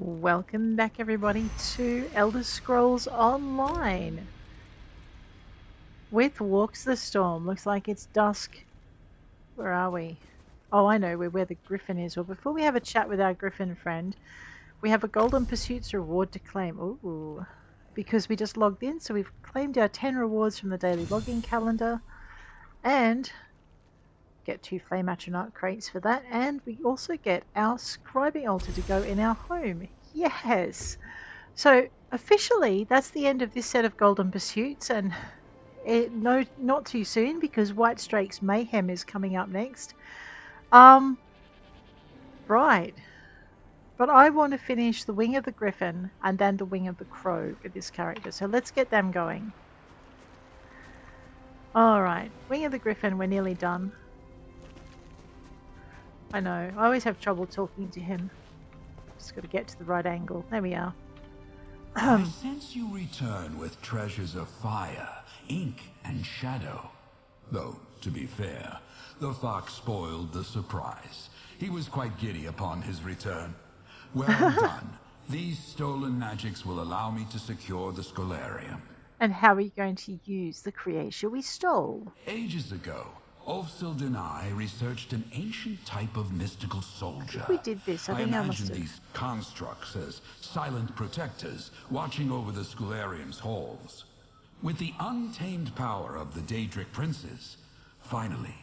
Welcome back everybody to Elder Scrolls Online with Walks the Storm. Looks like it's dusk. Where are we? Oh, I know, we're where the Gryphon is. Well, before we have a chat with our Gryphon friend, we have a Golden Pursuits reward to claim. Ooh, because we just logged in, so we've claimed our 10 rewards from the daily login calendar and get 2 Flame Atronach crates for that, and we also get our Scribing altar to go in our home. Yes! So officially that's the end of this set of Golden Pursuits, and no, not too soon, because White Strake's Mayhem is coming up next. Right. But I want to finish the Wing of the Gryphon and then the Wing of the Crow with this character, so let's get them going. Alright, Wing of the Gryphon, we're nearly done. I know, I always have trouble talking to him. Just got to get to the right angle. There we are. I sense you return with treasures of fire, ink, and shadow. Though, to be fair, the fox spoiled the surprise. He was quite giddy upon his return. Well done. These stolen magics will allow me to secure the Scholarium. And how are you going to use the creation we stole? Ages ago, Ulfsild and I researched an ancient type of mystical soldier. We did this. I think I must imagine have. these constructs as silent protectors watching over the Scholarium's halls. With the untamed power of the Daedric princes, finally,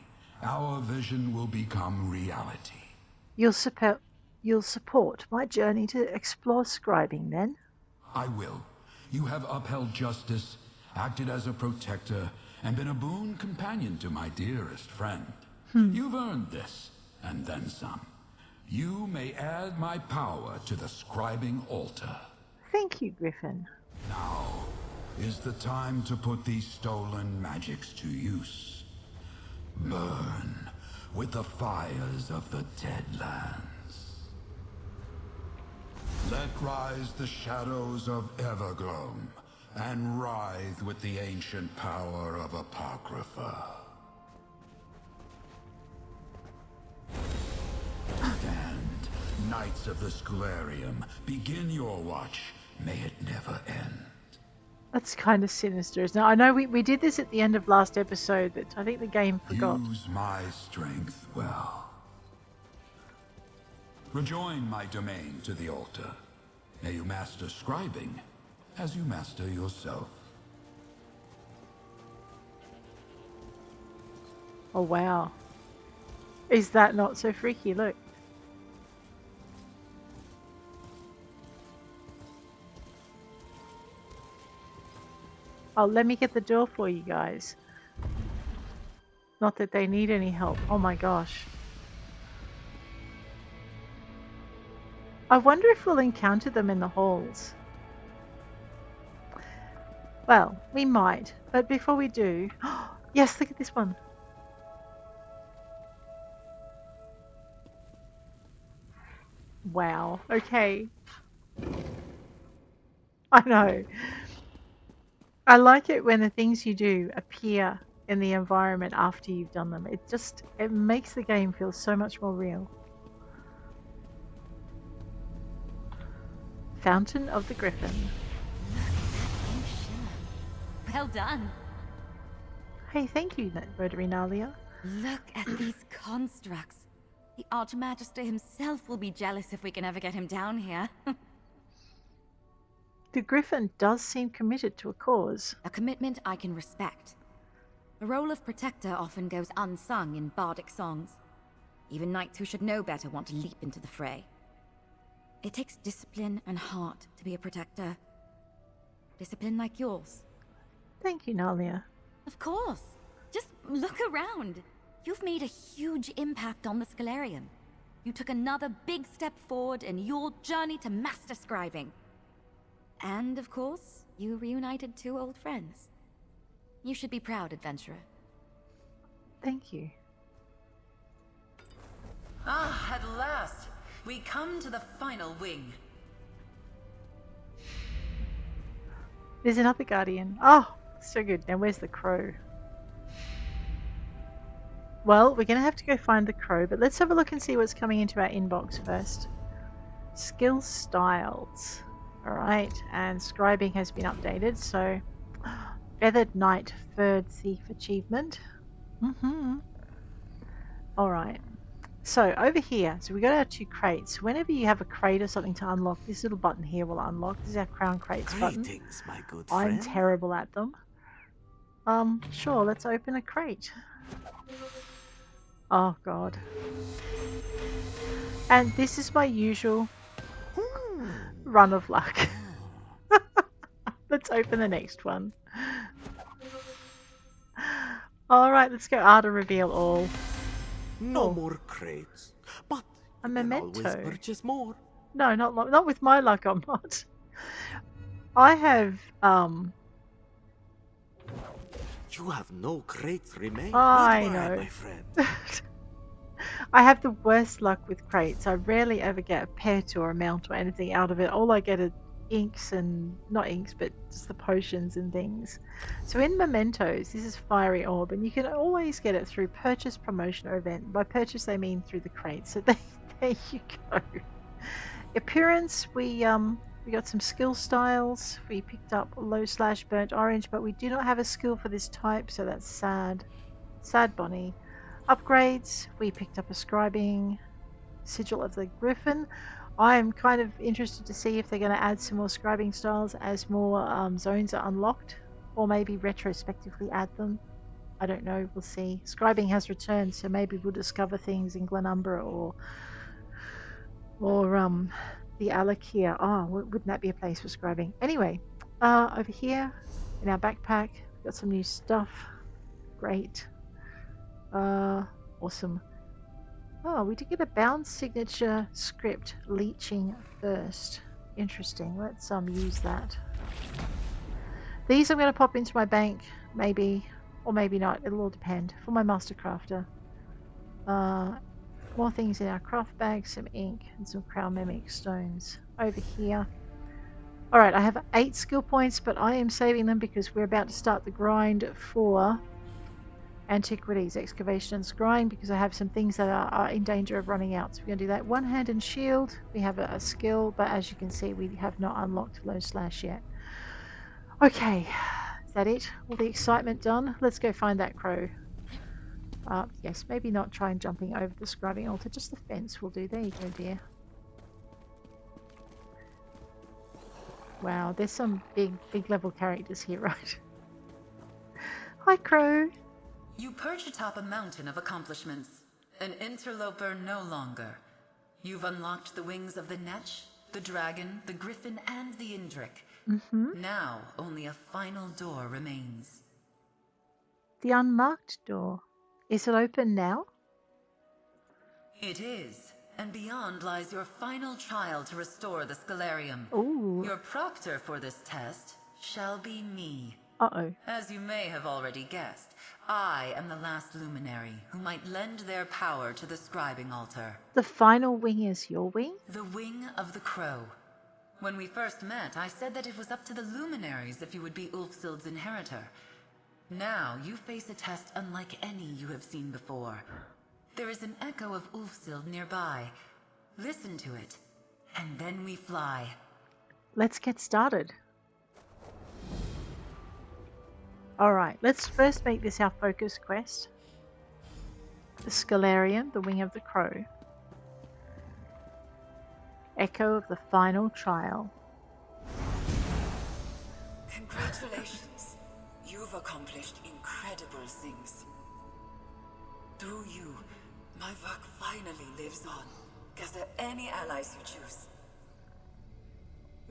our vision will become reality. You'll support my journey to explore Scribing, then? I will. You have upheld justice, acted as a protector, and been a boon companion to my dearest friend. You've earned this, and then some. You may add my power to the Scribing altar. Thank you, Gryphon. Now is the time to put these stolen magics to use. Burn with the fires of the Deadlands. Let rise the shadows of Evergloam, and writhe with the ancient power of Apocrypha. And, Knights of the Scholarium, begin your watch. May it never end. That's kind of sinister, isn't it? I know we did this at the end of last episode, but I think the game forgot. Use my strength well. Rejoin my domain to the altar. May you master Scribing as you master yourself. Oh, wow. Is that not so freaky? Look. Oh, let me get the door for you guys. Not that they need any help. Oh my gosh. I wonder if we'll encounter them in the halls. Well, we might, but before we do... Yes, look at this one. Wow, okay. I know. I like it when the things you do appear in the environment after you've done them. It makes the game feel so much more real. Fountain of the Gryphon. Well done. Hey, thank you, Rotary Nalia. Look at these constructs. The Archmagister himself will be jealous if we can ever get him down here. The Gryphon does seem committed to a cause. A commitment I can respect. The role of protector often goes unsung in bardic songs. Even knights who should know better want to leap into the fray. It takes discipline and heart to be a protector. Discipline like yours. Thank you, Nalia. Of course. Just look around. You've made a huge impact on the Scholarium. You took another big step forward in your journey to master Scribing. And, of course, you reunited 2 old friends. You should be proud, adventurer. Thank you. Ah, at last! We come to the final wing. There's another Guardian. Oh, so good. Now where's the crow? Well, we're going to have to go find the crow, but let's have a look and see what's coming into our inbox first. skill styles. Alright, and scribing has been updated, so Feathered Knight, Furred Thief achievement. Alright, so over here, so we got our 2 crates. Whenever you have a crate or something to unlock, this little button here will unlock. This is our crown crates button. Greetings, my good I'm friend. terrible at them. Sure, let's open a crate. Oh god. And this is my usual run of luck. Let's open the next one. Alright, let's go auto reveal all. No more crates, but A you can memento. always purchase more. No, not with my luck, I'm not. I have, You have no crates remaining. I Goodbye, know. my friend. I have the worst luck with crates. I rarely ever get a pet or a mount or anything out of it. All I get are inks and, not inks, but just the potions and things. So in mementos, this is Fiery Orb, and you can always get it through purchase, promotion, or event. By purchase, they mean through the crates. So there you go. Appearance, we got some skill styles. We picked up low slash burnt orange, but we do not have a skill for this type, so that's sad. Sad Bonnie. Upgrades, we picked up a Scribing, Sigil of the Gryphon. I'm kind of interested to see if they're going to add some more Scribing styles as more zones are unlocked, or maybe retrospectively add them. I don't know, we'll see. Scribing has returned, so maybe we'll discover things in Glenumbra or the Alakia. Oh, wouldn't that be a place for Scribing? Anyway, over here in our backpack, we've got some new stuff. Great. Awesome. Oh, we did get a bound signature script leeching first. Interesting. Let's use that. These I'm going to pop into my bank, maybe, or maybe not. It'll all depend. For my master crafter. More things in our craft bag, some ink, and some crown mimic stones. Over here. Alright, I have 8 skill points, but I am saving them because we're about to start the grind for Antiquities, Excavation and Scrying, because I have some things that are in danger of running out. So we're going to do that. One Hand and Shield. We have a skill, but as you can see, we have not unlocked Low Slash yet. Okay, is that it? All the excitement done? Let's go find that crow. Yes, maybe not try and jumping over the scribing altar. Just the fence will do. There you go, dear. Wow, there's some big level characters here, right? Hi, crow. You perch atop a mountain of accomplishments. An interloper no longer. You've unlocked the wings of the Netch, the Dragon, the Gryphon, and the Indrik. Now, only a final door remains. The unmarked door. Is it open now? It is, and beyond lies your final trial to restore the Scholarium. Ooh. Your proctor for this test shall be me. Uh-oh. As you may have already guessed, I am the last Luminary who might lend their power to the scribing altar. The final wing is your wing? The Wing of the Crow. When we first met, I said that it was up to the Luminaries if you would be Ulfsild's inheritor. Now, you face a test unlike any you have seen before. There is an echo of Ulfsild nearby. Listen to it, and then we fly. Let's get started. Alright, let's first make this our focus quest. The Scholarium, the Wing of the Crow. Echo of the final trial. Congratulations. You've accomplished incredible things. Through you, my work finally lives on. Gather any allies you choose.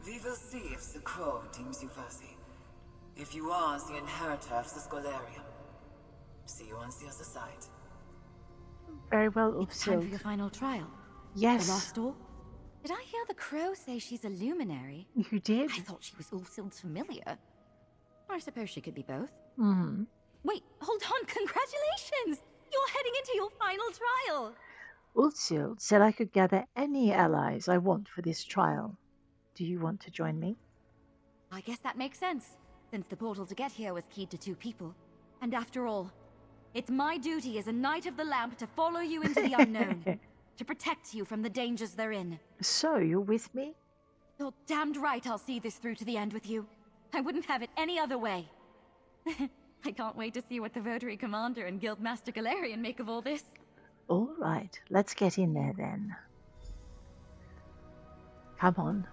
We will see if the Crow deems you worthy. If you are the inheritor of the Scholarium. See you on the other side. Very well, It's time for Ulfsild. your final trial. Yes, The last door? Did I hear the crow say she's a luminary? you did. I thought she was Ulfsild's familiar. I suppose she could be both. Hmm. Wait, hold on, congratulations! You're heading into your final trial! Ulfsild said I could gather any allies I want for this trial. Do you want to join me? I guess that makes sense, since the portal to get here was keyed to 2 people. And after all, it's my duty as a Knight of the Lamp to follow you into the unknown. to protect you from the dangers they're in. So, you're with me? You're damned right I'll see this through to the end with you. I wouldn't have it any other way. I can't wait to see what the Votary Commander and Guildmaster Scholarium make of all this. All right, let's get in there then. Come on.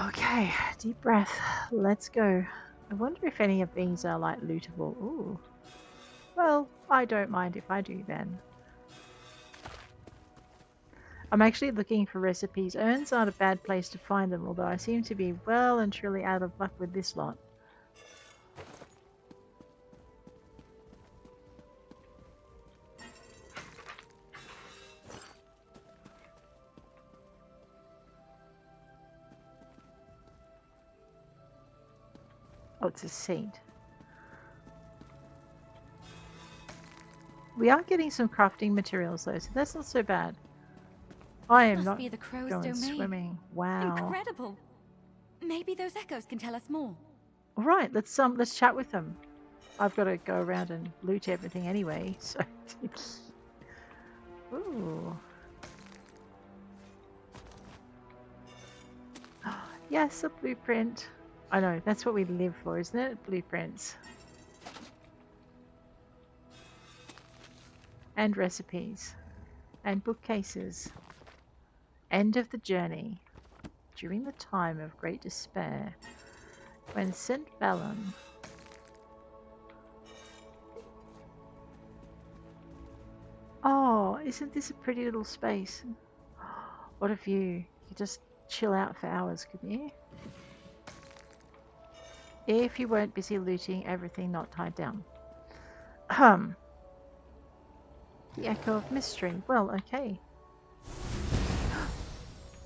Okay, deep breath. Let's go. I wonder if any of these are like lootable. Ooh. Well, I don't mind if I do then. I'm actually looking for recipes. Urns aren't a bad place to find them, although I seem to be well and truly out of luck with this lot. Oh, it's a seed. We are getting some crafting materials though, so that's not so bad. I am Must not be the crow's going domain. swimming. Wow. Incredible. Maybe those echoes can tell us more. All right, let's chat with them. I've got to go around and loot everything anyway, so. Ooh. Yes, a blueprint. I know, that's what we live for, isn't it? Blueprints. And recipes. And bookcases. End of the journey. During the time of great despair, when St. Bellum Oh, isn't this a pretty little space? What a view. You could just chill out for hours, couldn't you? If you weren't busy looting everything not tied down. The echo of mystery. Well, okay.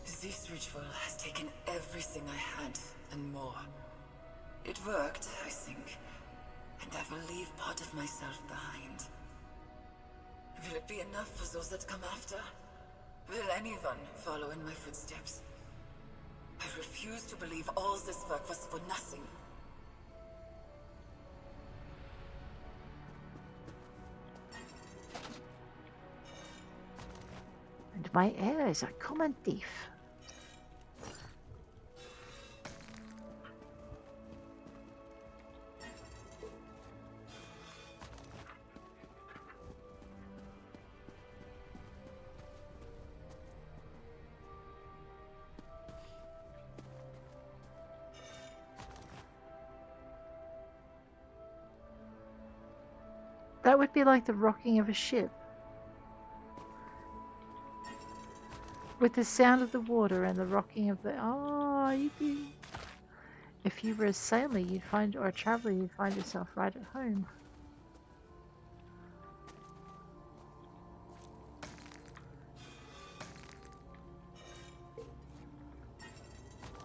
This ritual has taken everything I had and more. It worked, I think, and I will leave part of myself behind. Will it be enough for those that come after? Will anyone follow in my footsteps? I refuse to believe all this work was for nothing. And my heir is a common thief. That would be like the rocking of a ship. With the sound of the water and the rocking of the... Oh, you'd be... If you were a sailor, you'd find... Or a traveler, you'd find yourself right at home.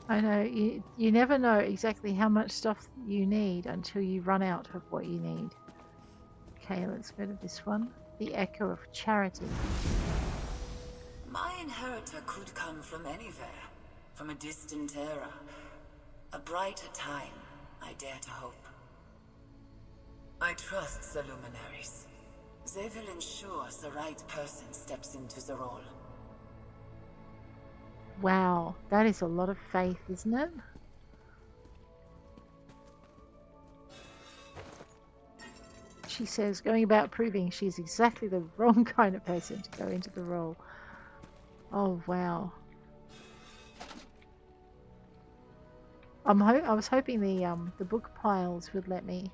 I know, you never know exactly how much stuff you need until you run out of what you need. Okay, let's go to this one. The Echo of Charity. My inheritor could come from anywhere, from a distant era. A brighter time, I dare to hope. I trust the Luminaries. They will ensure the right person steps into the role. Wow, that is a lot of faith, isn't it? She says, going about proving she's exactly the wrong kind of person to go into the role. Oh, wow. I was hoping the book piles would let me.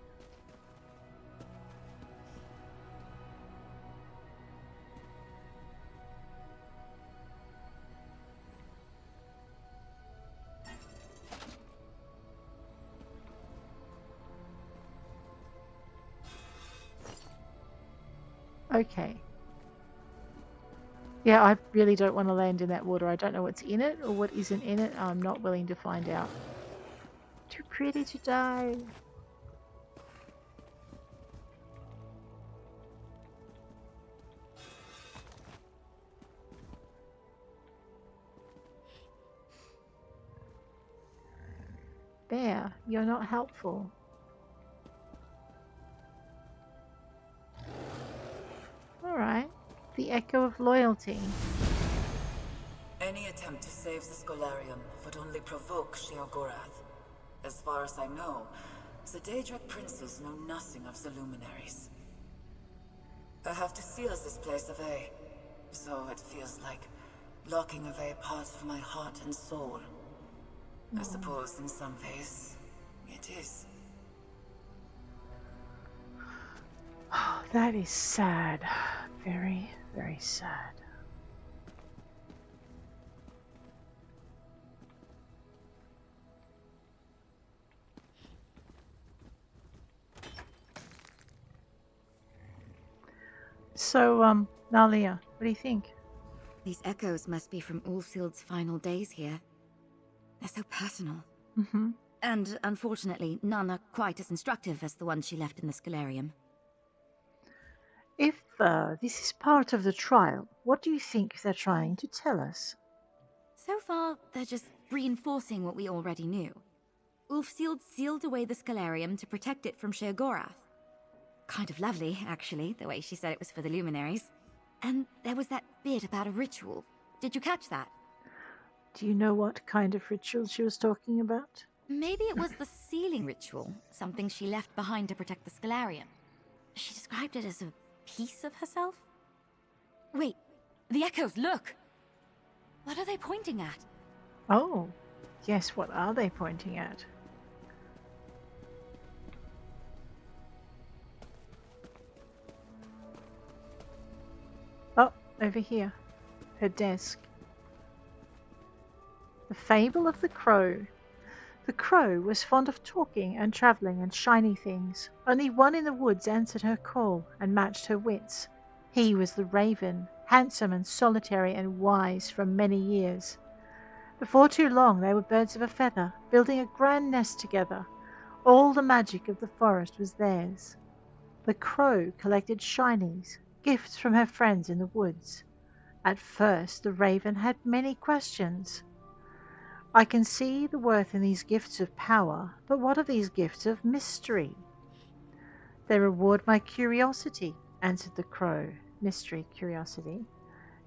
Okay. Yeah, I really don't want to land in that water. I don't know what's in it or what isn't in it. I'm not willing to find out. Too pretty to die. Bear, you're not helpful. Alright. The Echo of Loyalty. Any attempt to save the Scholarium would only provoke Sheogorath. As far as I know, the Daedric princes know nothing of the Luminaries. I have to seal this place away, so it feels like locking away parts of my heart and soul. I suppose in some ways, it is. That is sad. Very, very sad. So, Nalia, what do you think? These echoes must be from Ulfsild's final days here. They're so personal. Mm-hmm. And unfortunately, none are quite as instructive as the ones she left in the Scholarium. If this is part of the trial, what do you think they're trying to tell us? So far, they're just reinforcing what we already knew. Ulfsild sealed away the Scholarium to protect it from Sheogorath. Kind of lovely, actually, the way she said it was for the Luminaries. And there was that bit about a ritual. Did you catch that? Do you know what kind of ritual she was talking about? Maybe it was the sealing ritual, something she left behind to protect the Scholarium. She described it as a piece of herself? Wait, the echoes, look! What are they pointing at? Oh, yes, what are they pointing at? Oh, over here. Her desk. The Fable of the Crow. The crow was fond of talking and travelling and shiny things. Only one in the woods answered her call and matched her wits. He was the raven, handsome and solitary and wise from many years. Before too long they were birds of a feather, building a grand nest together. All the magic of the forest was theirs. The crow collected shinies, gifts from her friends in the woods. At first the raven had many questions. I can see the worth in these gifts of power, but what are these gifts of mystery? They reward my curiosity, answered the crow. Mystery, curiosity.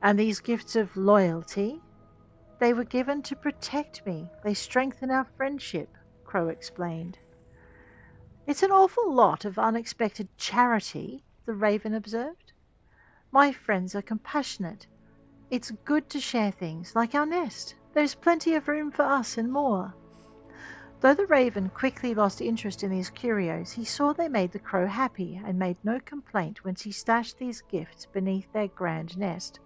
And these gifts of loyalty? They were given to protect me. They strengthen our friendship, Crow explained. It's an awful lot of unexpected charity, the raven observed. My friends are compassionate. It's good to share things, like our nest. There's plenty of room for us and more. Though the raven quickly lost interest in these curios, he saw they made the crow happy and made no complaint when she stashed these gifts beneath their grand nest.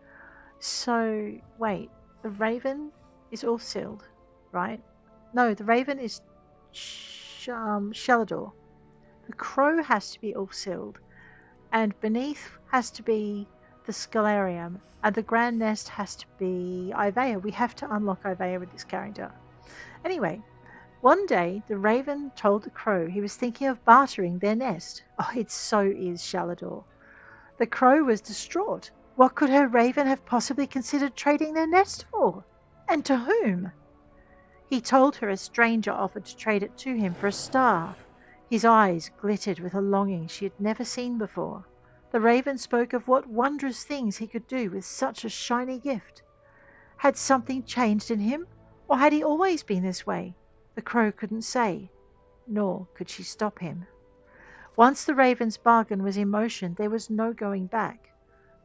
So, wait, the raven is Ulfsild, right? No, the raven is Shelador. The crow has to be Ulfsild, and beneath has to be the Scholarium, and the Grand Nest has to be Ivea. We have to unlock Ivea with this character. Anyway, one day the raven told the crow he was thinking of bartering their nest. Oh, it so is Shalador. The crow was distraught. What could her raven have possibly considered trading their nest for? And to whom? He told her a stranger offered to trade it to him for a star. His eyes glittered with a longing she had never seen before. The raven spoke of what wondrous things he could do with such a shiny gift. Had something changed in him, or had he always been this way? The crow couldn't say, nor could she stop him. Once the raven's bargain was in motion, there was no going back.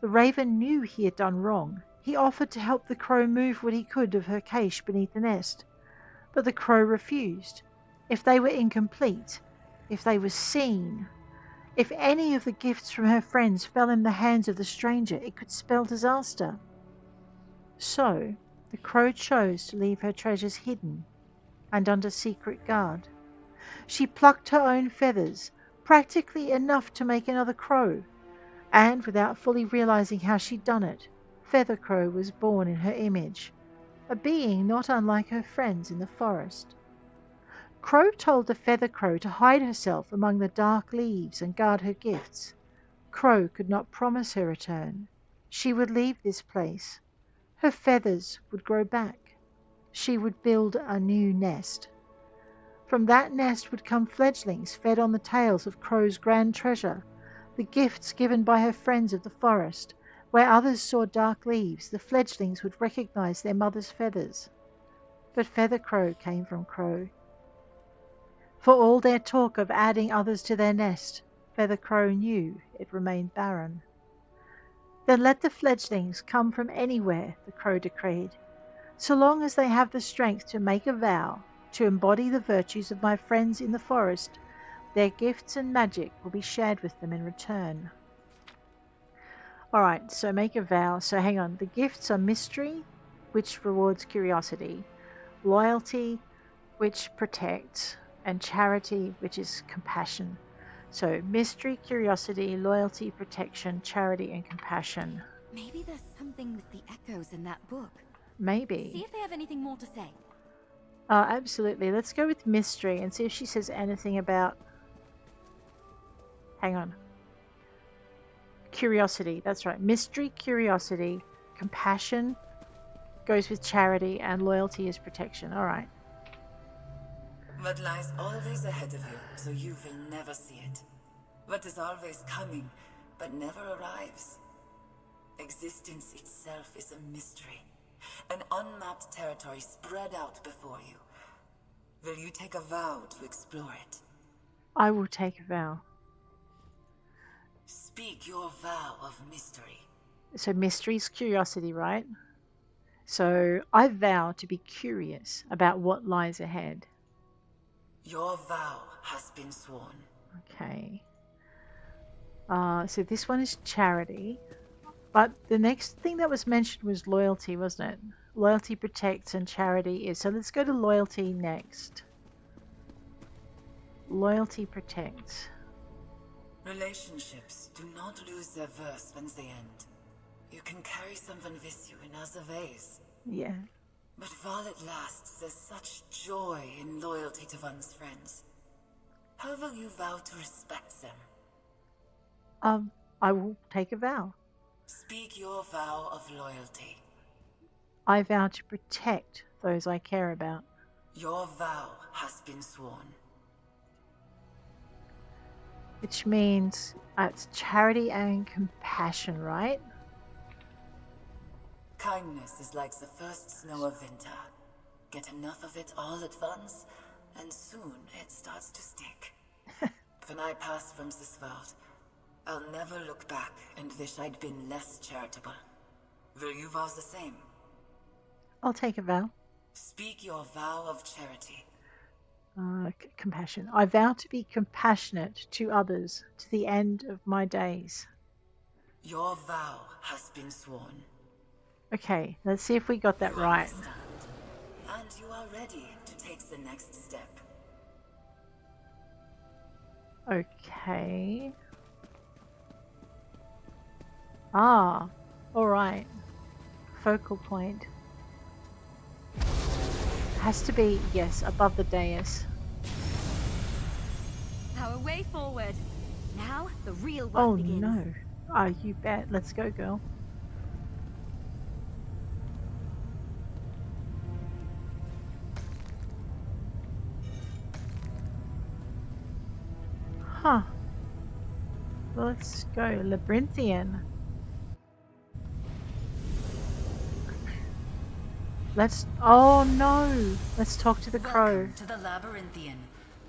The raven knew he had done wrong. He offered to help the crow move what he could of her cache beneath the nest. But the crow refused. If they were incomplete, if they were seen, if any of the gifts from her friends fell in the hands of the stranger, it could spell disaster. So, the crow chose to leave her treasures hidden and under secret guard. She plucked her own feathers, practically enough to make another crow, and without fully realizing how she'd done it, Feather Crow was born in her image, a being not unlike her friends in the forest. Crow told the Feather Crow to hide herself among the dark leaves and guard her gifts. Crow could not promise her return. She would leave this place. Her feathers would grow back. She would build a new nest. From that nest would come fledglings fed on the tales of Crow's grand treasure, the gifts given by her friends of the forest. Where others saw dark leaves, the fledglings would recognize their mother's feathers. But Feather Crow came from Crow. For all their talk of adding others to their nest, Feather Crow knew it remained barren. Then let the fledglings come from anywhere, the Crow decreed, so long as they have the strength to make a vow to embody the virtues of my friends in the forest. Their gifts and magic will be shared with them in return. Alright, so make a vow. So hang on. The gifts are mystery, which rewards curiosity, loyalty, which protects, and charity, which is compassion. So mystery, curiosity, loyalty, protection, charity, and compassion. Maybe there's something with the echoes in that book. Maybe. See if they have anything more to say. Absolutely. Let's go with mystery and see if she says anything about... Hang on. Curiosity. That's right. Mystery, curiosity, compassion goes with charity, and loyalty is protection. All right. What lies always ahead of you, so you will never see it. What is always coming, but never arrives. Existence itself is a mystery. An unmapped territory spread out before you. Will you take a vow to explore it? I will take a vow. Speak your vow of mystery. So mystery is curiosity, right? So I vow to be curious about what lies ahead. Your vow has been sworn. Okay. So this one is charity. But the next thing that was mentioned was loyalty, wasn't it? Loyalty protects and charity is. So let's go to loyalty next. Loyalty protects. Relationships do not lose their verse when they end. You can carry someone with you in other ways. Yeah. But while it lasts, there's such joy in loyalty to one's friends. How will you vow to respect them? I will take a vow. Speak your vow of loyalty. I vow to protect those I care about. Your vow has been sworn. Which means it's charity and compassion, right? Kindness is like the first snow of winter. Get enough of it all at once, and soon it starts to stick. When I pass from this world, I'll never look back and wish I'd been less charitable. Will you vow the same? I'll take a vow. Speak your vow of charity. Compassion. I vow to be compassionate to others to the end of my days. Your vow has been sworn. Okay, let's see if we got that You right. understand, and you are ready to take the next step. Okay. Alright. Focal point. Has to be, yes, above the dais. Our way forward. Now the real work Oh begins. no. Oh, you bet. Let's go, girl. Huh. Let's go. Labyrinthian. Oh no! Let's talk to the crow. Welcome to the Labyrinthian,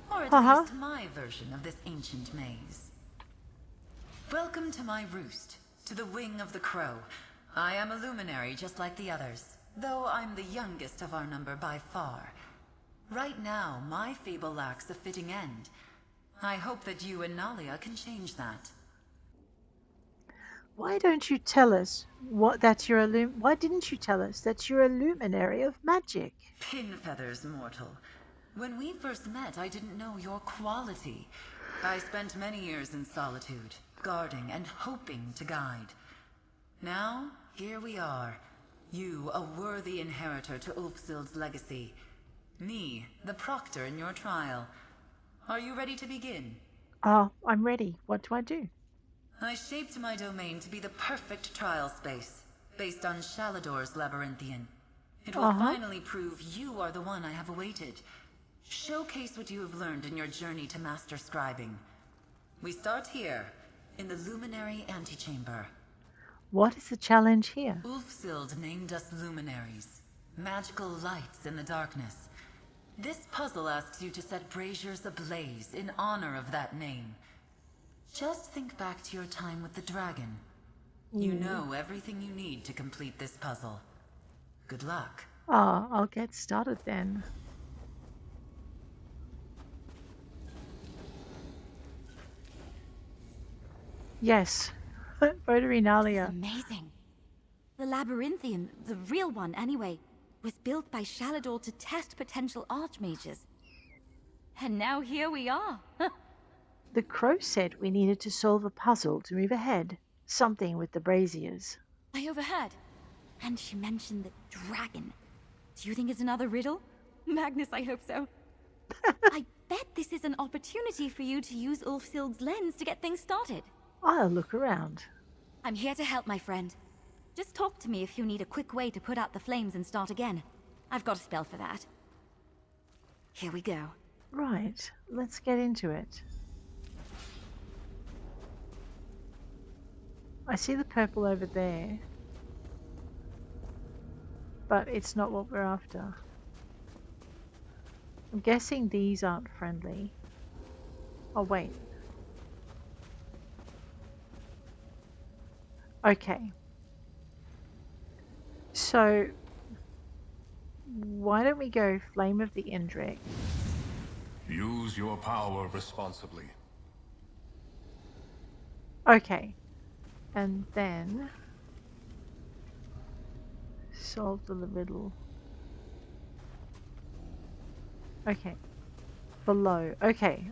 or at Uh-huh. least my version of this ancient maze. Welcome to my roost, to the wing of the crow. I am a luminary just like the others, though I'm the youngest of our number by far. Right now, my fable lacks a fitting end. I hope that you and Nalia can change that. Why don't you tell us why didn't you tell us that you're a luminary of magic? Pin feathers, mortal. When we first met, I didn't know your quality. I spent many years in solitude, guarding and hoping to guide. Now, here we are. You, a worthy inheritor to Ulfsild's legacy. Me, the proctor in your trial. Are you ready to begin? I'm ready. What do I do? I shaped my domain to be the perfect trial space, based on Shalador's Labyrinthian. It will finally prove you are the one I have awaited. Showcase what you have learned in your journey to master scribing. We start here, in the Luminary antechamber. What is the challenge here? Ulfsild named us Luminaries, magical lights in the darkness. This puzzle asks you to set braziers ablaze in honor of that name. Just think back to your time with the dragon. You know everything you need to complete this puzzle. Good luck. Ah, I'll get started then. Yes, Voterinalia. Amazing. The Labyrinthian, the real one anyway, was built by Shalador to test potential archmages. And now here we are. The crow said we needed to solve a puzzle to move ahead. Something with the braziers. I overheard. And she mentioned the dragon. Do you think it's another riddle? Magnus, I hope so. I bet this is an opportunity for you to use Ulfsild's lens to get things started. I'll look around. I'm here to help, my friend. Just talk to me if you need a quick way to put out the flames and start again. I've got a spell for that. Here we go. Right, let's get into it. I see the purple over there, but it's not what we're after. I'm guessing these aren't friendly. Oh, wait. Okay. So, why don't we go Flame of the Indrik? Use your power responsibly. Okay. And then solve the riddle. Okay. Below. Okay.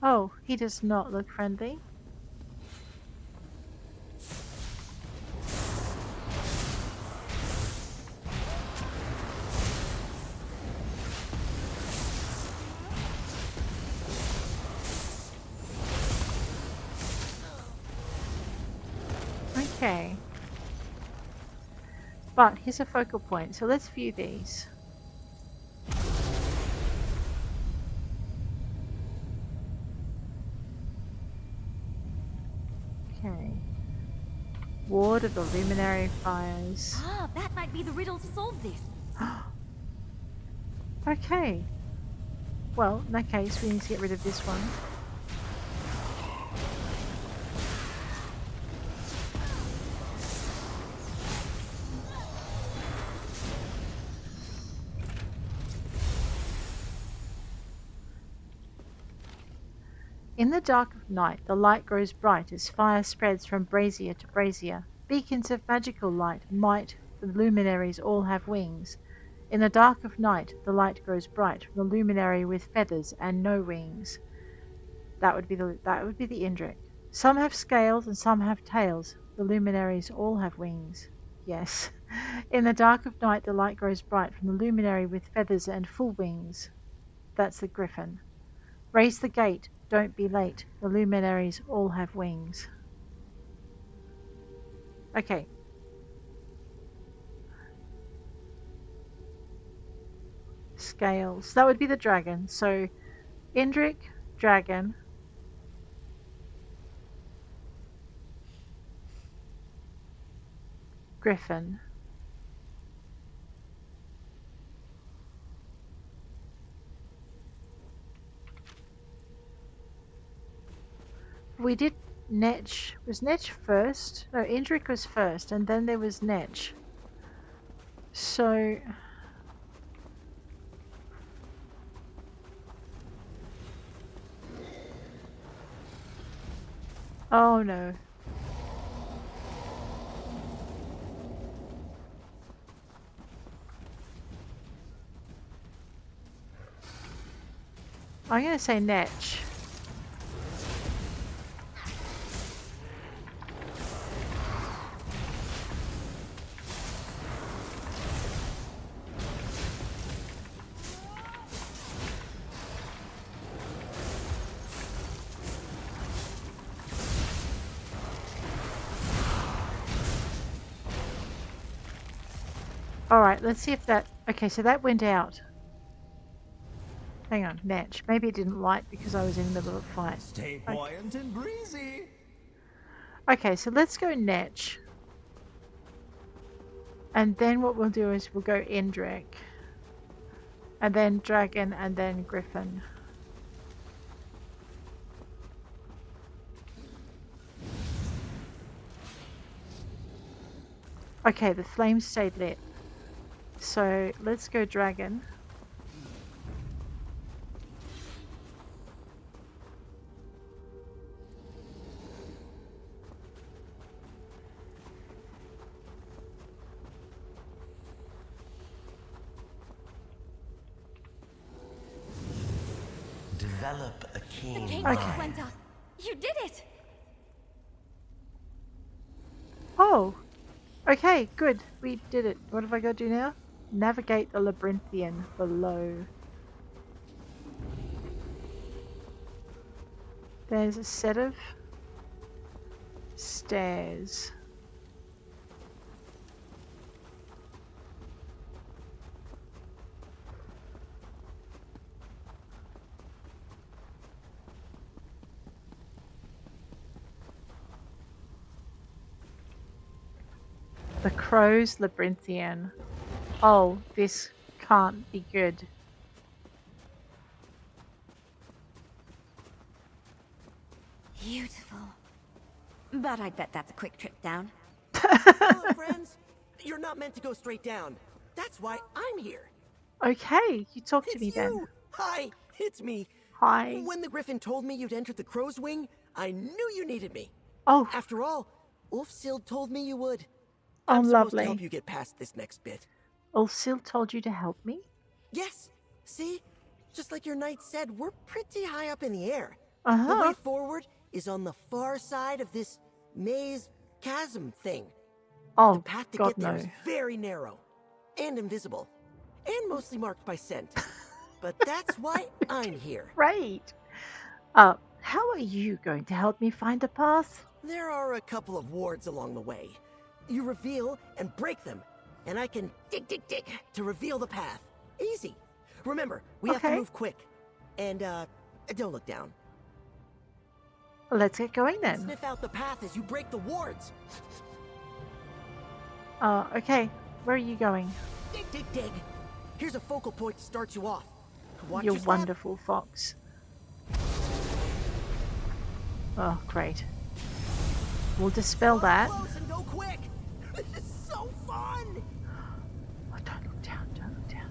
Oh, he does not look friendly. Okay. But here's a focal point, so let's view these. Okay. Ward of the Luminary fires. Ah, that might be the riddle to solve this. Okay. Well, in that case, we need to get rid of this one. In the dark of night, the light grows bright as fire spreads from brazier to brazier. Beacons of magical light, might, the luminaries all have wings. In the dark of night, the light grows bright from the luminary with feathers and no wings. That would be the Indrik. Some have scales and some have tails. The luminaries all have wings. Yes. In the dark of night, the light grows bright from the luminary with feathers and full wings. That's the Gryphon. Raise the gate. Don't be late. The luminaries all have wings. Okay. Scales. That would be the dragon. So, Indrik, dragon. Gryphon. We did Netch. Was Netch first? No, Indrik was first, and then there was Netch. So... Oh no. I'm going to say Netch. Alright, let's see if that... Okay, so that went out. Hang on, Natch. Maybe it didn't light because I was in the middle of a fight. Stay buoyant and breezy. Okay, so let's go Natch. And then what we'll do is we'll go Indrek. And then Dragon, and then Gryphon. Okay, the flames stayed lit. So let's go Dragon. Develop a keen The mind. gateway went up. You did it! Oh! Okay, good. We did it. What have I got to do now? Navigate the Labyrinthian below. There's a set of stairs. The Crow's Labyrinthian. Oh, this can't be good. Beautiful. But I bet that's a quick trip down. Hello, friends. You're not meant to go straight down. That's why I'm here. Okay, you talk to It's me you. then. Hi, it's me. Hi. When the Gryphon told me you'd entered the Crow's Wing, I knew you needed me. Oh, After all, Ulfsild told me you would. oh, I'm supposed to lovely. help you get past this next bit. Ulfsild told you to help me? Yes. See? Just like your knight said, we're pretty high up in the air. Uh-huh. The way forward is on the far side of this maze chasm thing. Oh, The path to God, get there no. is very narrow and invisible and mostly marked by scent. But that's why I'm here. Great. How are you going to help me find a path? There are a couple of wards along the way. You reveal and break them, and I can dig to reveal the path. Easy. Remember, we have to Okay. move quick. And, don't look down. Let's get going then. Sniff out the path as you break the wards. Okay. Where are you going? Dig. Here's a focal point to start you off. Watch You your step. wonderful fox. Oh, great. We'll dispel that. Close and go quick. This is so fun. Oh, don't look down, don't look down.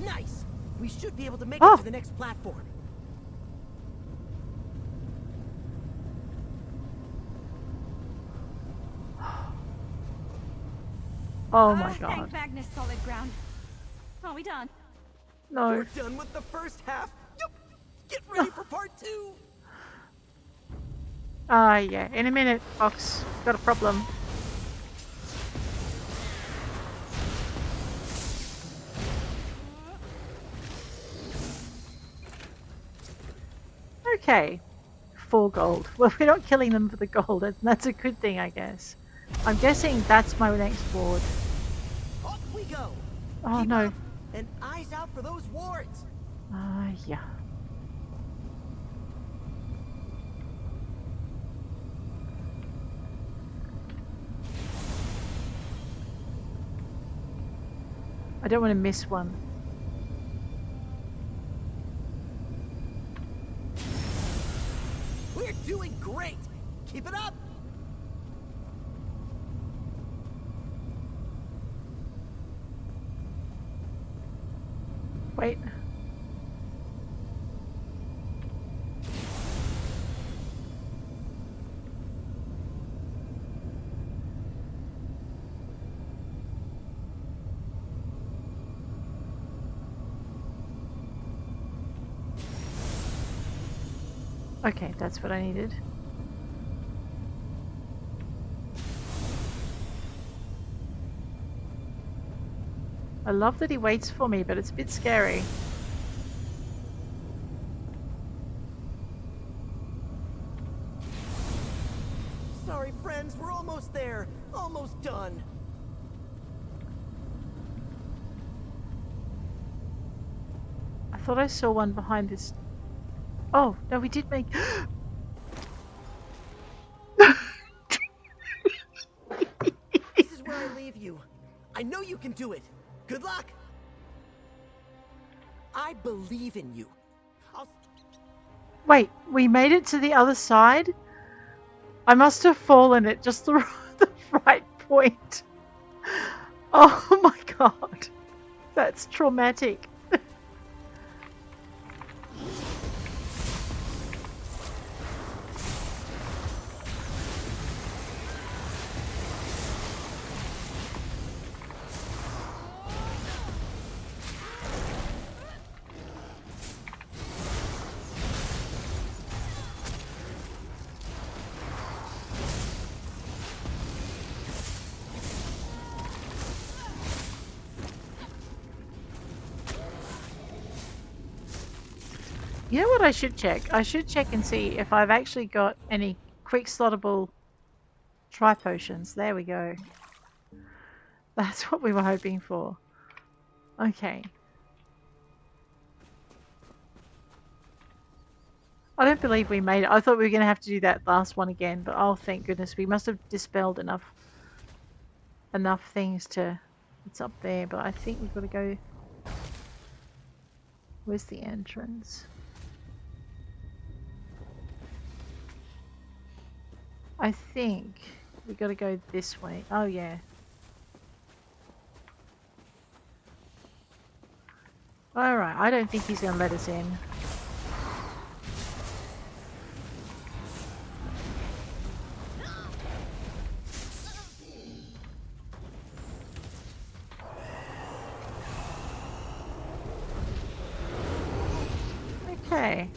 Nice. We should be able to make Oh. it to the next platform. Oh my Thank god. Magnus, solid ground. Are we done? No. We're done with the first half. Yup. Get ready for part 2. Yeah. In a minute, Fox. Got a problem. Okay. 4 gold. Well, we're not killing them for the gold. That's a good thing, I guess. I'm guessing that's my next ward. Off we go. Oh, Keep no. up, and eyes out for those wards. Yeah. I don't want to miss one. We're doing great. Keep it up. Wait. Okay, that's what I needed. I love that he waits for me, but it's a bit scary. sorry, friends. We're almost there. Almost done. I thought I saw one behind this. Oh, no, we did make... This is where I leave you. I know you can do it. Good luck. I believe in you. Wait, we made it to the other side? I must have fallen at just the right point. Oh my god. That's traumatic. You know what I should check? I should check and see if I've actually got any quick slottable tri-potions. There we go. That's what we were hoping for. Okay. I don't believe we made it. I thought we were going to have to do that last one again, but oh, thank goodness. We must have dispelled enough things to... It's up there, but I think we've got to go... Where's the entrance? I think we got to go this way. Oh, yeah. Alright, I don't think he's going to let us in. Okay.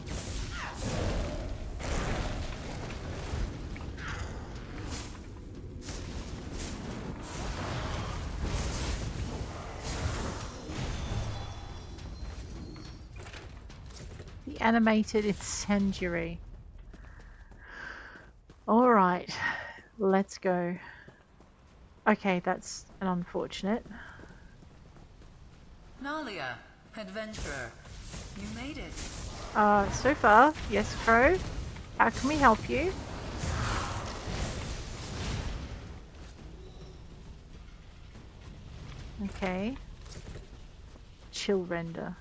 The animated incendiary. Alright, let's go. Okay, that's an unfortunate. Nalia, adventurer, you made it. So far, yes, Crow. How can we help you? Okay. Chill render.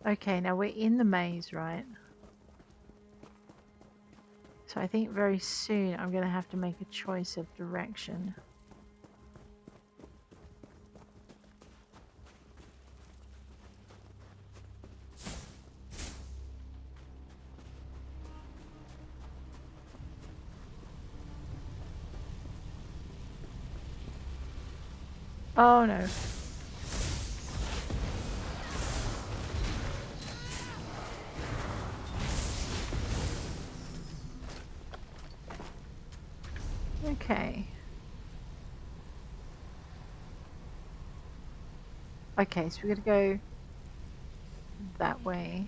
Okay, now we're in the maze, right? So I think very soon I'm going to have to make a choice of direction. Oh no. Okay. Okay, so we're gonna go that way.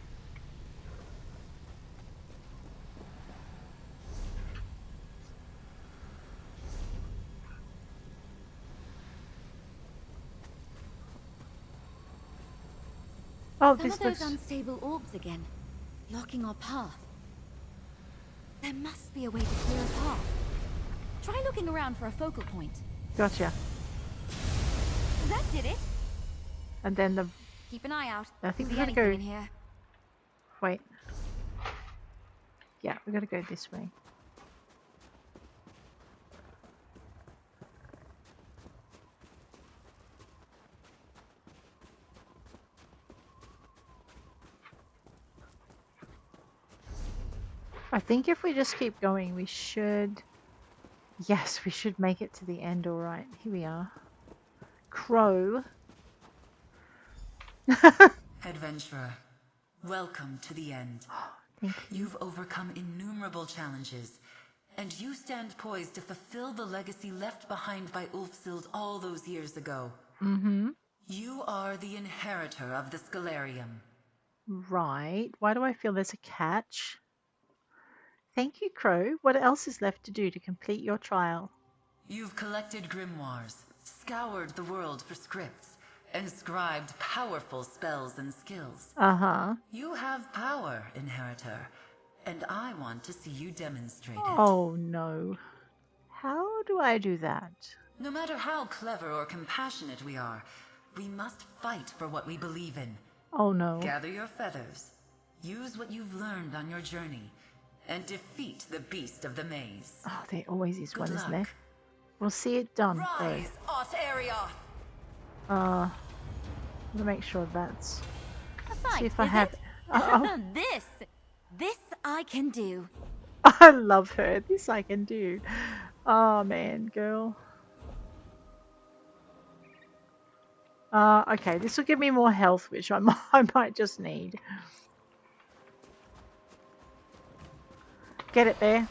Oh, Some this of those looks... unstable orbs again, blocking our path. There must be a way to clear a path. Try looking around for a focal point. Gotcha. That did it. And then the... Keep an eye out. I think See we gotta go... anything in here. Wait. Yeah, we gotta go this way. I think if we just keep going, we should... Yes, we should make it to the end, alright. Here we are. Crow. Adventurer, welcome to the end. Thank you. You've overcome innumerable challenges, and you stand poised to fulfill the legacy left behind by Ulfsild all those years ago. Mm-hmm. You are the inheritor of the Scholarium. Right. Why do I feel there's a catch? Thank you, Crow. What else is left to do to complete your trial? You've collected grimoires, scoured the world for scripts, and scribed powerful spells and skills. Uh-huh. You have power, Inheritor, and I want to see you demonstrate it. Oh, no. How do I do that? No matter how clever or compassionate we are, we must fight for what we believe in. Oh, no. Gather your feathers, use what you've learned on your journey, and defeat the beast of the maze. Oh, there always is Good one, isn't there? luck. We'll see it done. Rise, Art Area! I'm gonna make sure that's... A fight, See if I is have... it? Oh, This I can do. I love her. This I can do. Oh, man, girl. Okay, this will give me more health, which I might just need. Get it there.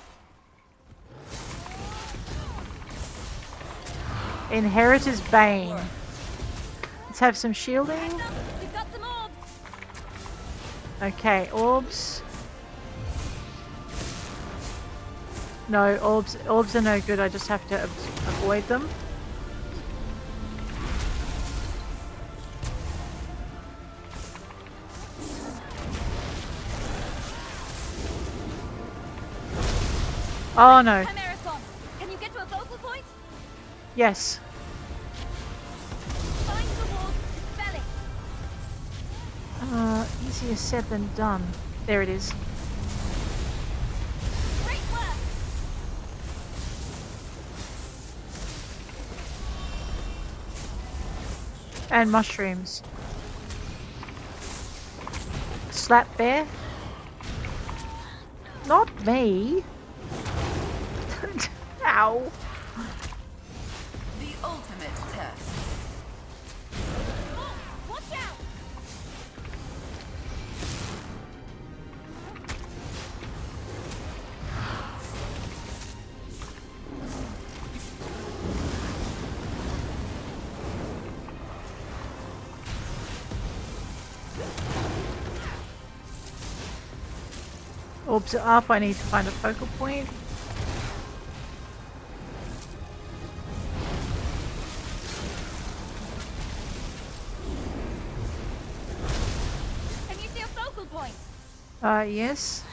Inheritor's Bane. Let's have some shielding. We've got some orbs. Okay, orbs. No, orbs are no good. I just have to avoid them. Oh no. Chimerathon, can you get to a focal point? Yes. Find the wall, dispel it. Easier said than done. There it is. Great work. And mushrooms. Slap bear. Not me. Ow. The ultimate test. Oh, watch out. Orbs are up. I need to find a focal point. Can you see a focal point? Yes.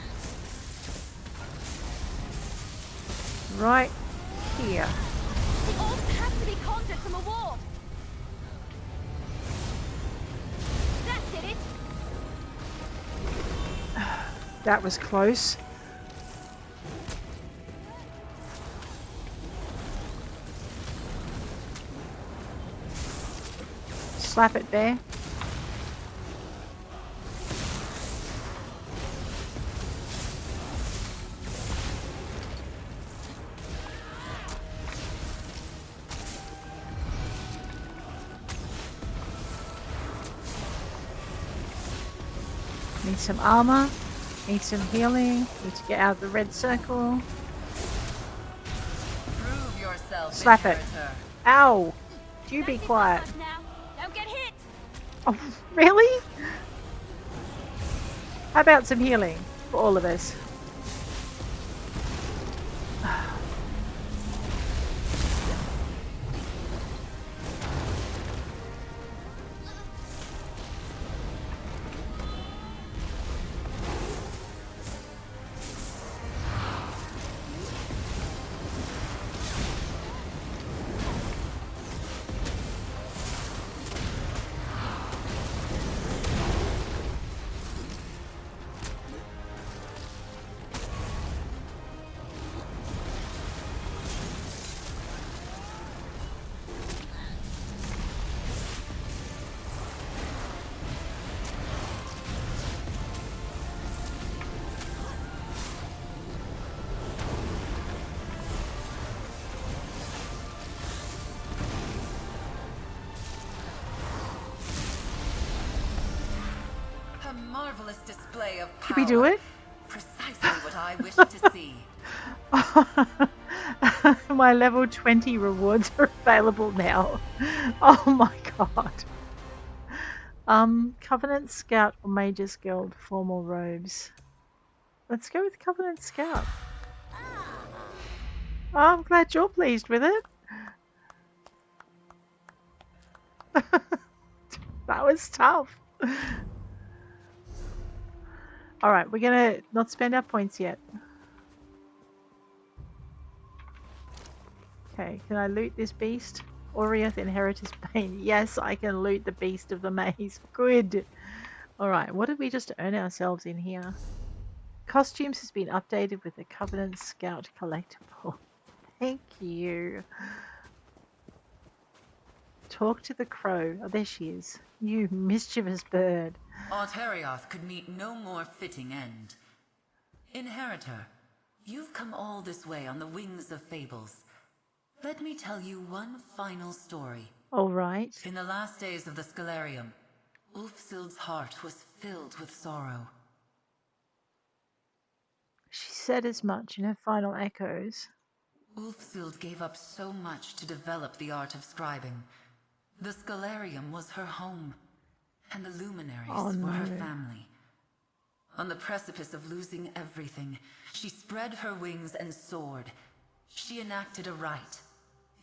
Right here. The orbs have to be conjured from a wall. That did it. That was close. Slap it there. Need some armor. Need some healing. Need to get out of the red circle. Prove yourself, Slap it. Inheritor. Ow! Do you Don't be get quiet. that now. Don't get hit. Oh, really? How about some healing for all of us? A marvelous display of power. Did we do it? Precisely what I wish to see. My level 20 rewards are available now. Oh my god. Covenant Scout or Mages Guild formal robes. Let's go with Covenant Scout. Oh, I'm glad you're pleased with it. That was tough. Alright, we're gonna not spend our points yet. Okay, can I loot this beast? Oriath Inheritor's Bane. Yes, I can loot the beast of the maze. Good. Alright, what did we just earn ourselves in here? Costumes has been updated with the Covenant Scout collectible. Thank you. Talk to the crow. Oh, there she is. You mischievous bird. Auterioth could meet no more fitting end. Inheritor, you've come all this way on the wings of fables. Let me tell you one final story. All right. In the last days of the Scholarium, Ulfsild's heart was filled with sorrow. She said as much in her final echoes. Ulfsild gave up so much to develop the art of scribing. The Scholarium was her home, and the Luminaries were her family. On the precipice of losing everything, she spread her wings and soared. She enacted a rite,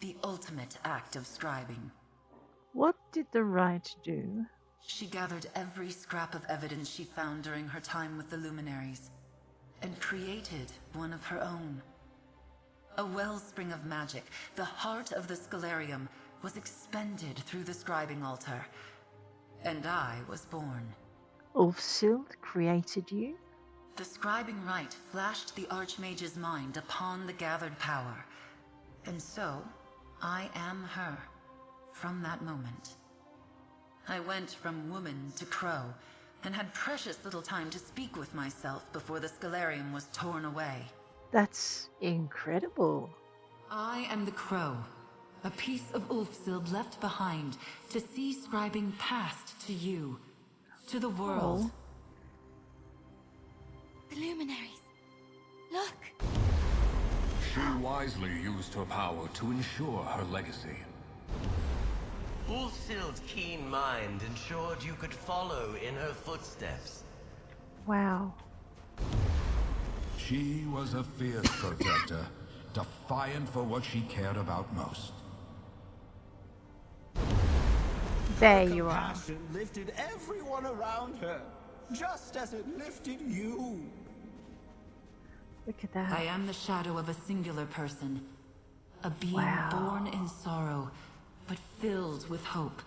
the ultimate act of scribing. What did the rite do? She gathered every scrap of evidence she found during her time with the Luminaries, and created one of her own. A wellspring of magic, the heart of the Scholarium, was expended through the scribing altar, and I was born. Ulfsild created you? The scribing rite flashed the Archmage's mind upon the gathered power, and so I am her from that moment. I went from woman to crow, and had precious little time to speak with myself before the Scholarium was torn away. That's incredible. I am the crow, a piece of Ulfsild left behind to see scribing passed to you, to the world. The Luminaries. Look! She wisely used her power to ensure her legacy. Ulfsild's keen mind ensured you could follow in her footsteps. Wow. She was a fierce protector, defiant for what she cared about most. There you are. Compassion lifted everyone around her, just as it lifted you. Look at that. I am the shadow of a singular person, a being born in sorrow, but filled with hope.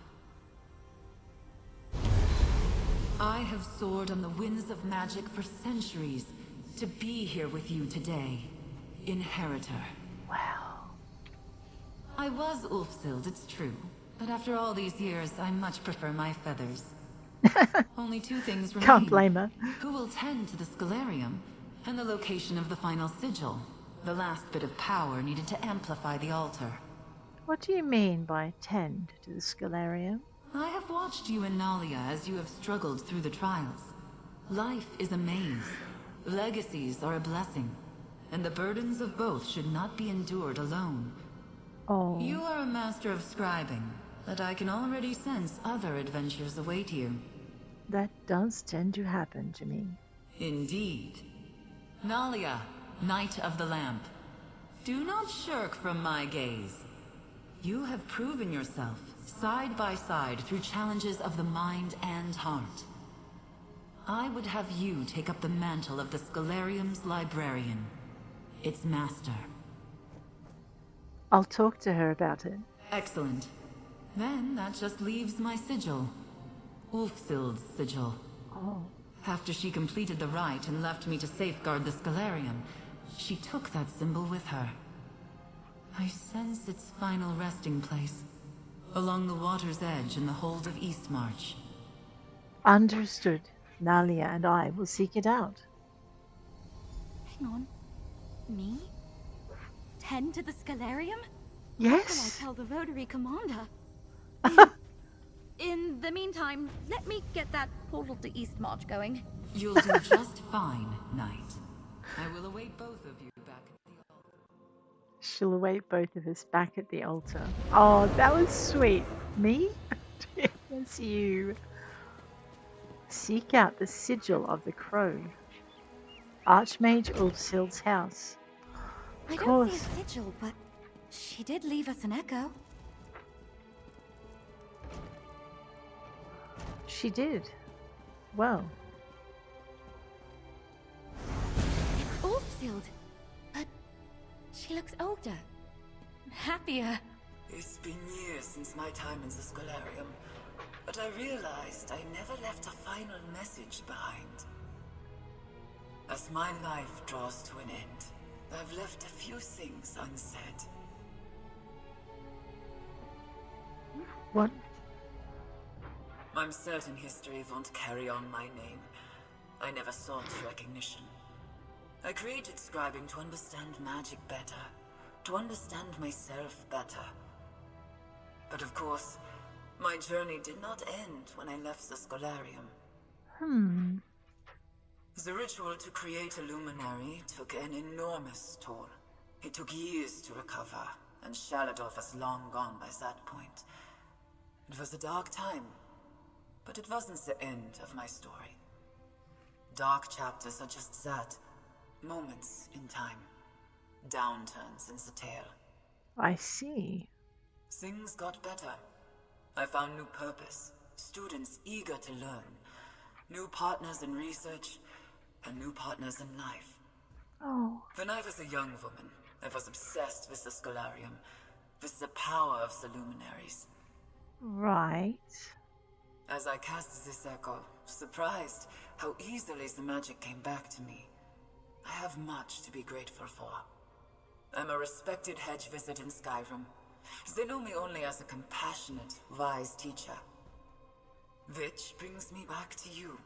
I have soared on the winds of magic for centuries to be here with you today, Inheritor. Wow. I was Ulfsild, it's true, but after all these years, I much prefer my feathers. Only two things remain. Can't blame her. Who will tend to the Scholarium, and the location of the final sigil, the last bit of power needed to amplify the altar. What do you mean by tend to the Scholarium? I have watched you and Nalia as you have struggled through the trials. Life is a maze. Legacies are a blessing, and the burdens of both should not be endured alone. Oh. You are a master of scribing, but I can already sense other adventures await you. That does tend to happen to me. Indeed. Nalia, Knight of the Lamp. Do not shirk from my gaze. You have proven yourself, side by side, through challenges of the mind and heart. I would have you take up the mantle of the Scholarium's librarian, its master. I'll talk to her about it. Excellent. Then that just leaves my sigil. Ulfsild's sigil. Oh. After she completed the rite and left me to safeguard the Scholarium, she took that symbol with her. I sense its final resting place, along the water's edge in the hold of Eastmarch. Understood. Nalia and I will seek it out. Hang on. Me? Tend to the Scholarium? Yes. How will I tell the Rotary Commander? In the meantime, let me get that portal to Eastmarch going. You'll do just fine, Knight. I will await both of you back at the altar. She'll await both of us back at the altar. Oh, that was sweet. Me? It's you. Seek out the sigil of the crow. Archmage Ulfsild's house. I don't see a sigil, but she did leave us an echo. She did. Well. It's Ulfsild, but she looks older, happier. It's been years since my time in the Scholarium, but I realized I never left a final message behind. As my life draws to an end, I've left a few things unsaid. What? I'm certain history won't carry on my name. I never sought recognition. I created Scribing to understand magic better, to understand myself better. But of course, my journey did not end when I left the Scholarium. The ritual to create a Luminary took an enormous toll. It took years to recover, and Shaladov was long gone by that point. It was a dark time, but it wasn't the end of my story. Dark chapters are just that, moments in time, downturns in the tale. I see. Things got better. I found new purpose, students eager to learn, new partners in research, and new partners in life. Oh. When I was a young woman, I was obsessed with the Scholarium, with the power of the Luminaries. Right. As I cast this echo, surprised how easily the magic came back to me. I have much to be grateful for. I'm a respected hedge wizard in Skyrim. They know me only as a compassionate, wise teacher. Which brings me back to you.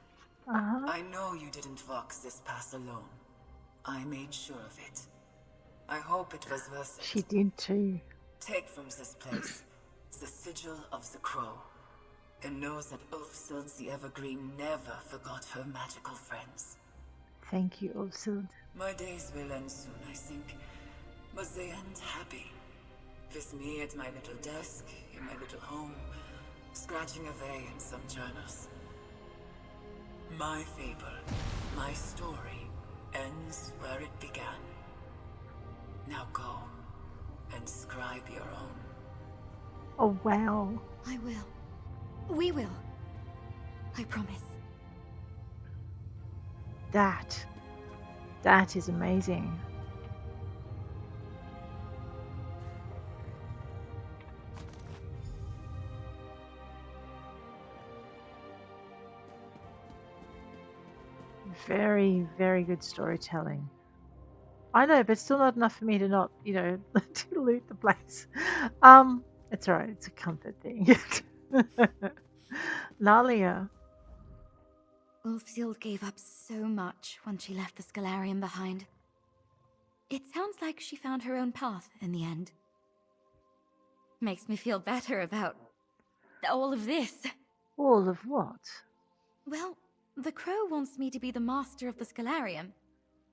I know you didn't walk this path alone. I made sure of it. I hope it was worth it. She did too. Take from this place the sigil of the crow, and know that Ulfsild the Evergreen never forgot her magical friends. Thank you, Ulfsild. My days will end soon, I think, but they end happy. With me at my little desk, in my little home, scratching away in some journals. My fable, my story, ends where it began. Now go, and scribe your own. Oh, wow. I will. We will. I promise. That is amazing. Very, very good storytelling. I know, but still not enough for me to not, to loot the place. It's alright, it's a comfort thing. Lalia. Ulfsild gave up so much when she left the Scholarium behind. It sounds like she found her own path in the end. Makes me feel better about all of this. All of what? Well, the crow wants me to be the master of the Scholarium.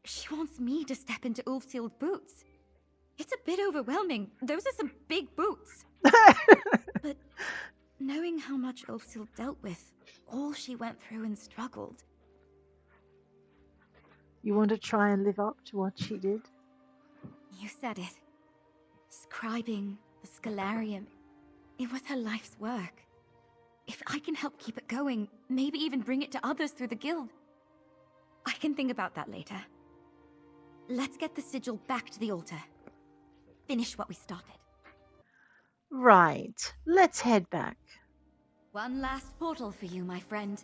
She wants me to step into Ulfsild's boots. It's a bit overwhelming. Those are some big boots. But knowing how much Ulfsild dealt with, all she went through and struggled. You want to try and live up to what she did? You said it. Scribing, the Scholarium, it was her life's work. If I can help keep it going, maybe even bring it to others through the guild. I can think about that later. Let's get the sigil back to the altar. Finish what we started. Right. Let's head back. One last portal for you, my friend.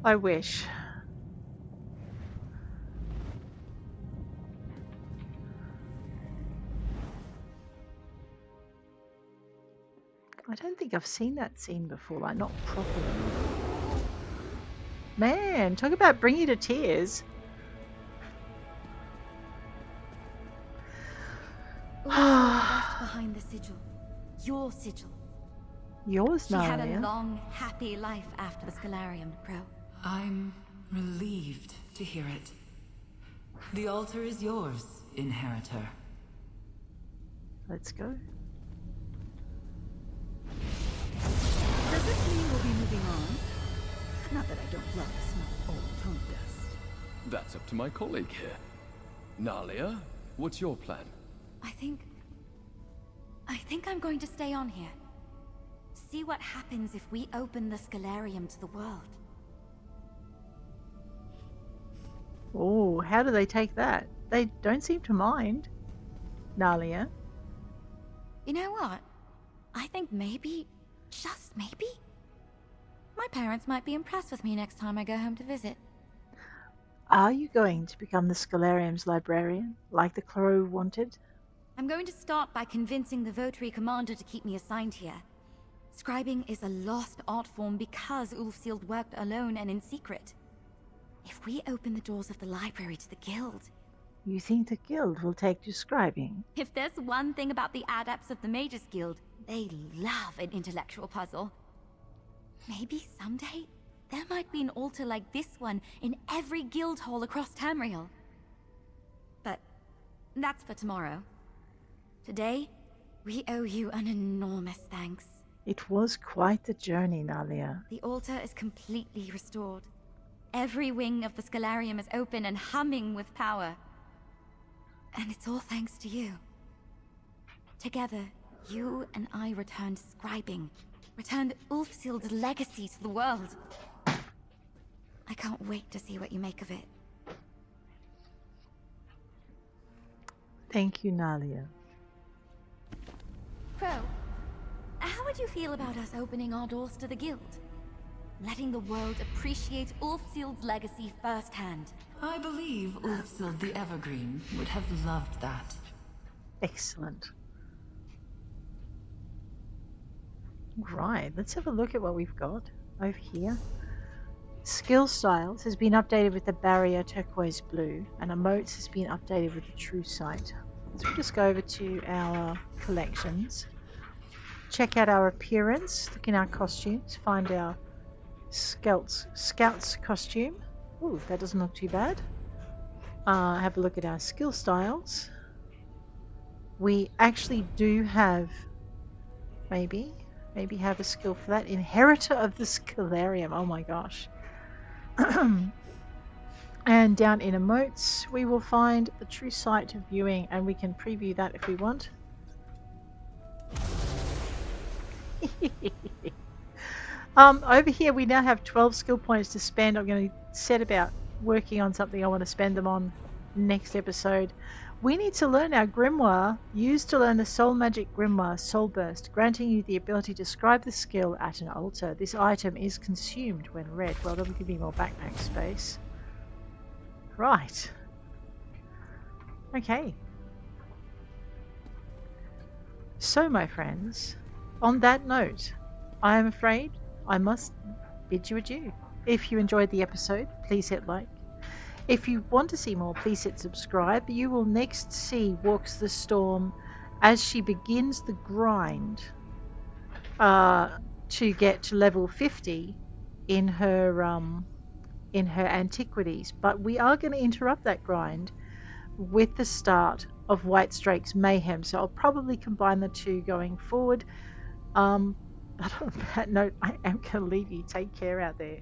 I wish. I don't think I've seen that scene before, like not properly. Man, talk about bring you to tears. left behind the sigil. Your sigil. Yours, She had a Nalia. long, happy life after the Scholarium, Crow. I'm relieved to hear it. The altar is yours, inheritor. Let's go. Does this mean we'll be moving moving on. Not that I don't love the smell of old tone dust. That's up to my colleague here. Nalia, what's your plan? I think I'm going to stay on here. See what happens if we open the Scholarium to the world. Oh, how do they take that? They don't seem to mind. Nalia. You know what? I think maybe, just maybe, my parents might be impressed with me next time I go home to visit. Are you going to become the Scholarium's librarian, like the Crow wanted? I'm going to start by convincing the Votary Commander to keep me assigned here. Scribing is a lost art form because Ulfsild worked alone and in secret. If we open the doors of the library to the guild... You think the guild will take to scribing? If there's one thing about the adepts of the Mages Guild, they love an intellectual puzzle. Maybe someday, there might be an altar like this one in every guild hall across Tamriel. But that's for tomorrow. Today, we owe you an enormous thanks. It was quite the journey, Nalia. The altar is completely restored. Every wing of the Scholarium is open and humming with power. And it's all thanks to you. Together, you and I returned Scribing, returned Ulfsild's legacy to the world. I can't wait to see what you make of it. Thank you, Nalia. Crow, how would you feel about us opening our doors to the guild? Letting the world appreciate Ulfsild's legacy firsthand. I believe Ulfsild the Evergreen would have loved that. Excellent. Right, let's have a look at what we've got over here. Skill Styles has been updated with the Barrier Turquoise Blue, and Emotes has been updated with the True Sight. So we'll just go over to our collections, check out our appearance, look in our costumes, find our Scout's costume. Ooh, that doesn't look too bad. Have a look at our skill styles. We actually do have, maybe have a skill for that. Inheritor of the Scholarium. Oh my gosh. And down in emotes, we will find the True Sight of viewing, and we can preview that if we want. Over here we now have 12 skill points to spend. I'm going to set about working on something I want to spend them on next episode. We need to learn our grimoire, used to learn the soul magic grimoire Soul Burst, granting you the ability to scribe the skill at an altar. This item is consumed when read. Well, that'll give me more backpack space. Right. Okay. So, my friends, on that note, I am afraid I must bid you adieu. If you enjoyed the episode, please hit like. If you want to see more, please hit subscribe. You will next see Walks the Storm as she begins the grind to get to level 50 in her antiquities. But we are going to interrupt that grind with the start of White Strake's Mayhem. So I'll probably combine the two going forward. But on that note, I am going to leave you. Take care out there.